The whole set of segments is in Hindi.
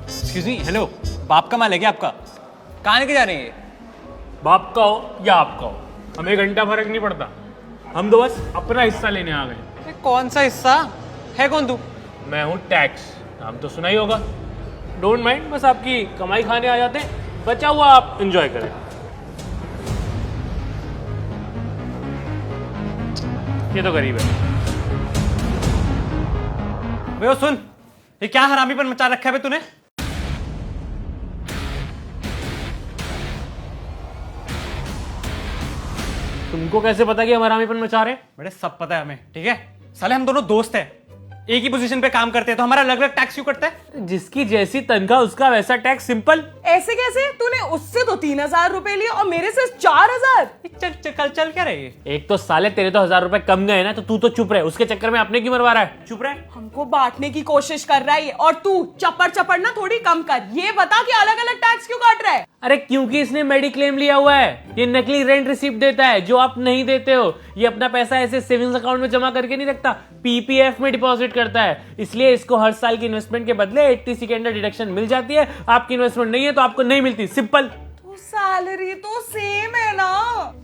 एक्सक्यूज मी, हेलो, बाप का माल है क्या आपका? कहाँ लेके जा रहे हैं? बाप का हो या आपका हो, हमें घंटा फर्क नहीं पड़ता। हम तो बस अपना हिस्सा लेने आ गए। ये कौन सा हिस्सा है? कौन तू? मैं हूँ टैक्स, नाम तो सुना ही होगा। डोंट माइंड, बस आपकी कमाई खाने आ जाते हैं, बचा हुआ आप एंजॉय करें। ये तो गरीब है। वो सुन, ये क्या हरामीपन मचा रखा है बे तूने? तुमको कैसे पता कि हम हरामीपन मचा रहे हैं? बेटे सब पता है हमें, ठीक है? साले हम दोनों दोस्त हैं, एक ही पोजीशन पे काम करते हैं, तो हमारा अलग अलग टैक्स क्यों कटता है? जिसकी जैसी तनख्वाह उसका वैसा टैक्स, सिंपल। ऐसे कैसे? तूने उससे तो 3,000 रुपए लिए और मेरे से 4,000। कल चल क्या रही है? एक तो साले तेरे तो 1,000 रुपए कम गए ना, तो तू तो चुप रहे, उसके चक्कर में अपने क्यों मरवा रहा है? चुप रहे। हमको बांटने की कोशिश कर रहा है और तू चपड़ चपड़ ना थोड़ी कम कर। ये बता कि अलग अलग टैक्स क्यों काट रहा है? अरे क्योंकि इसने मेडिक्लेम लिया हुआ है, ये नकली रेंट रिसिप्ट देता है जो आप नहीं देते हो। ये अपना पैसा ऐसे सेविंग्स अकाउंट में जमा करके नहीं रखता, पीपीएफ में डिपॉजिट करता है। इसलिए इसको हर साल की इन्वेस्टमेंट के बदले 80 की अंडर डिडक्शन मिल जाती है। आपकी इन्वेस्टमेंट नहीं है तो आपको नहीं मिलती, सिंपल। तो सैलरी तो सेम है ना?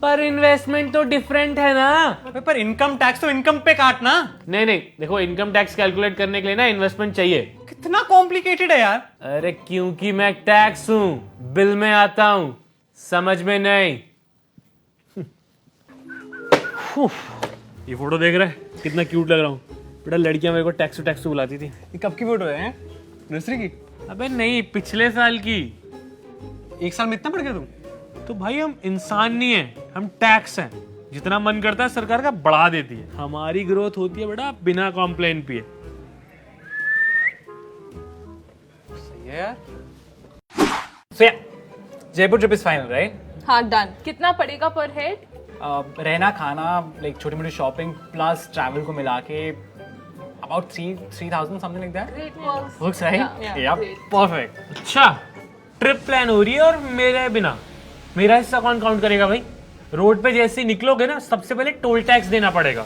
पर इन्वेस्टमेंट तो डिफरेंट है ना। पर इनकम टैक्स तो इनकम पे काटना। नहीं नहीं, देखो इनकम टैक्स कैलकुलेट करने के लिए ना इन्वेस्टमेंट चाहिए। कितना कॉम्प्लिकेटेड है यार। अरे क्योंकि मैं टैक्स हूं, बिल में आता हूं, समझ में नहीं। ये फोटो देख रहा है, कितना क्यूट लग रहा हूँ। बेटा लड़कियां मेरे को टैक्स बुलाती थी। ये कब की फोटो है? नर्सरी की? अबे नहीं, पिछले साल की। एक साल में इतना बढ़ गया तुम? तो भाई हम इंसान नहीं है, हम टैक्स हैं। जितना मन करता है सरकार का बढ़ा देती है। हमारी ग्रोथ होती है बेटा बिना कॉम्प्लेन पिए। सही है यार। So yeah, Jaipur trip is final, right? हाँ डन। कितना पड़ेगा पर हेड? रहना खाना लाइक छोटी मोटी शॉपिंग प्लस ट्रैवल को मिला के about 3,000 something like that works, right? या परफेक्ट। अच्छा, ट्रिप प्लान हो रही है और मेरे बिना मेरा हिस्सा कौन काउंट करेगा भाई? रोड पे जैसे ही निकलोगे ना, सबसे पहले टोल टैक्स देना पड़ेगा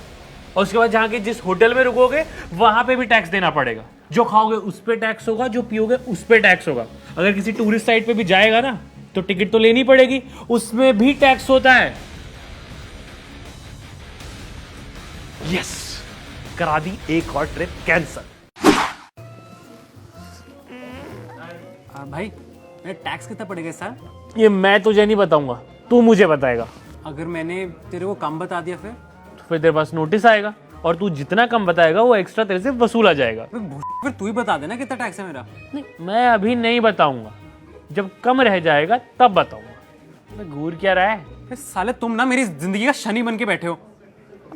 और उसके बाद जहाँ के जिस होटल में रुकोगे वहां पे भी टैक्स देना पड़ेगा। जो खाओगे उस पे टैक्स होगा, जो पियोगे उस पे टैक्स होगा। अगर किसी टूरिस्ट साइट पे भी जाएगा ना तो टिकट तो लेनी पड़ेगी, उसमें भी टैक्स होता है। यस, करा दी एक और ट्रिप कैंसल। भाई टैक्स कितना पड़ेगा इस साल? ये मैं तुझे नहीं बताऊंगा, तू मुझे बताएगा। अगर मैंने तेरे को कम बता दिया तो फिर तेरे पास नोटिस आएगा और तू जितना कम बताएगा वो एक्स्ट्रा तेरे से वसूला जाएगा। फिर तू ही बता देना कितना टैक्स है मेरा। नहीं, मैं अभी नहीं बताऊंगा, जब कम रह जाएगा तब बताऊंगा। मैं घूर क्या रहा है? साले तुम ना मेरी जिंदगी का शनि बन के बैठे हो।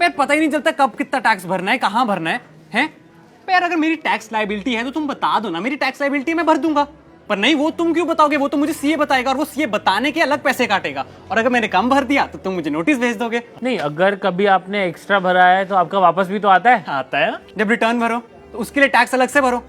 यार पता ही नहीं चलता कब कितना टैक्स भरना है, कहाँ भरना है, हैं? यार अगर मेरी टैक्स लायबिलिटी है तो तुम बता दो ना, मेरी टैक्स लायबिलिटी मैं भर दूंगा। पर नहीं, वो तुम क्यों बताओगे? वो तो मुझे सीए बताएगा और वो सीए बताने के अलग पैसे काटेगा। और अगर मैंने कम भर दिया तो तुम मुझे नोटिस भेज दोगे। नहीं, अगर कभी आपने एक्स्ट्रा भरा है तो आपका वापस भी तो आता है। आता है ना? जब रिटर्न भरो तो उसके लिए टैक्स अलग से भरो।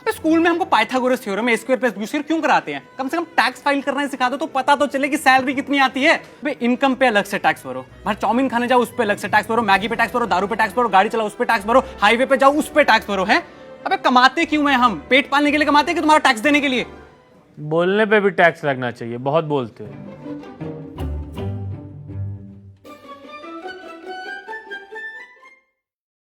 स्कूल में हमको पाइथागोरस थ्योरम ए स्क्वायर प्लस बी स्क्वायर क्यों कराते हैं? कम से कम टैक्स फाइल करना सिखा दो तो पता तो चले कि सैलरी कितनी आती है। इनकम पे अलग से टैक्स भरो, बाहर चाउमीन खाने जाओ उस पे अलग से टैक्स भरो, मैगी पे टैक्स भरो, दारू पे टैक्स भरो, गाड़ी चलाओ उस पे टैक्स भरो, हाईवे पे जाओ उस पे टैक्स भरो। है अबे कमाते क्यों हैं हम? पेट पालने के लिए कमाते हैं कि तुम्हारा टैक्स देने के लिए? बोलने पे भी टैक्स लगना चाहिए, बहुत बोलते हो।